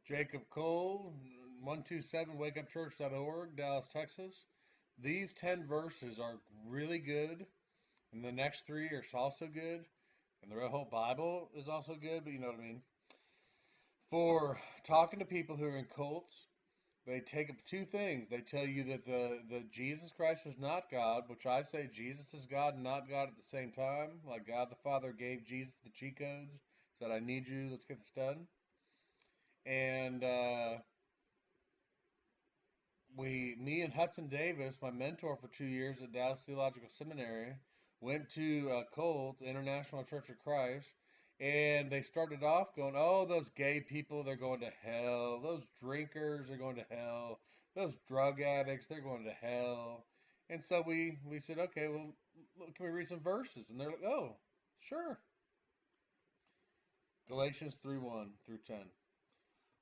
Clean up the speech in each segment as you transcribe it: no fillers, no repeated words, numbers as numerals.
Jacob Cole, 127wakeupchurch.org, Dallas, Texas. These 10 verses are really good, and the next 3 are also good, and the whole Bible is also good, but you know what I mean. For talking to people who are in cults, they take up 2 things. They tell you that the Jesus Christ is not God, which I say Jesus is God and not God at the same time. Like God the Father gave Jesus the cheat codes, said, I need you, let's get this done. And me and Hudson Davis, my mentor for 2 years at Dallas Theological Seminary, went to a cult, International Church of Christ, and they started off going, oh, those gay people, they're going to hell. Those drinkers are going to hell. Those drug addicts, they're going to hell. And so we said, okay, well, can we read some verses? And they're like, oh, sure. Galatians 3:1 through 10.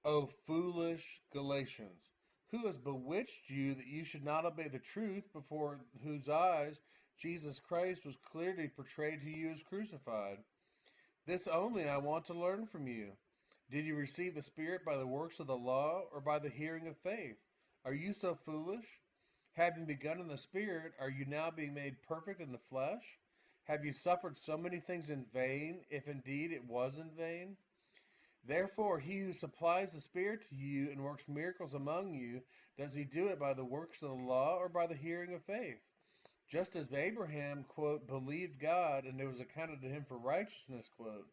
O foolish Galatians, who has bewitched you that you should not obey the truth, before whose eyes Jesus Christ was clearly portrayed to you as crucified? This only I want to learn from you. Did you receive the Spirit by the works of the law, or by the hearing of faith? Are you so foolish? Having begun in the Spirit, are you now being made perfect in the flesh? Have you suffered so many things in vain, if indeed it was in vain? Therefore, he who supplies the Spirit to you and works miracles among you, does he do it by the works of the law or by the hearing of faith? Just as Abraham, quote, believed God, and it was accounted to him for righteousness, quote.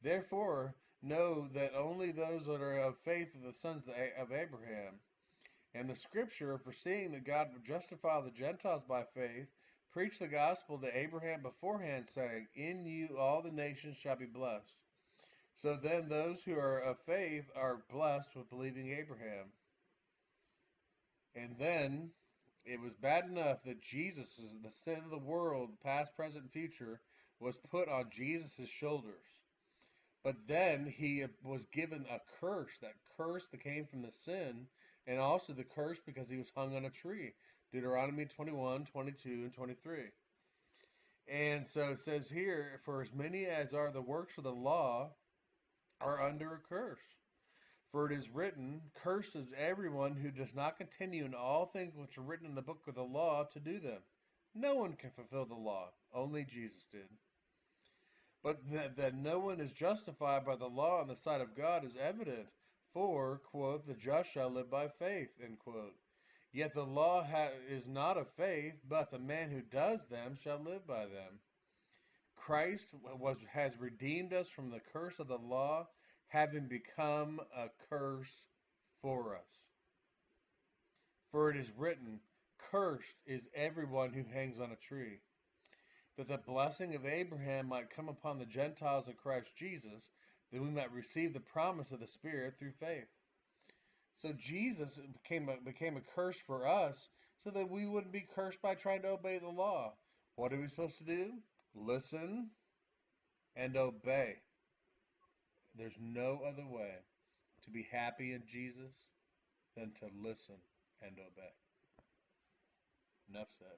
Therefore, know that only those that are of faith are the sons of Abraham. And the Scripture, foreseeing that God would justify the Gentiles by faith, preached the gospel to Abraham beforehand, saying, in you all the nations shall be blessed. So then those who are of faith are blessed with believing Abraham. And then it was bad enough that Jesus, the sin of the world, past, present, and future, was put on Jesus' shoulders. But then he was given a curse, that curse that came from the sin, and also the curse because he was hung on a tree. Deuteronomy 21, 22, and 23. And so it says here, for as many as are the works of the law are under a curse. For it is written, cursed is everyone who does not continue in all things which are written in the book of the law to do them. No one can fulfill the law. Only Jesus did. But that no one is justified by the law in the sight of God is evident. For, quote, the just shall live by faith, end quote. Yet the law is not of faith, but the man who does them shall live by them. Christ has redeemed us from the curse of the law, having become a curse for us. For it is written, cursed is everyone who hangs on a tree, that the blessing of Abraham might come upon the Gentiles in Christ Jesus, that we might receive the promise of the Spirit through faith. So Jesus became a curse for us, so that we wouldn't be cursed by trying to obey the law. What are we supposed to do? Listen and obey. There's no other way to be happy in Jesus than to listen and obey. Enough said.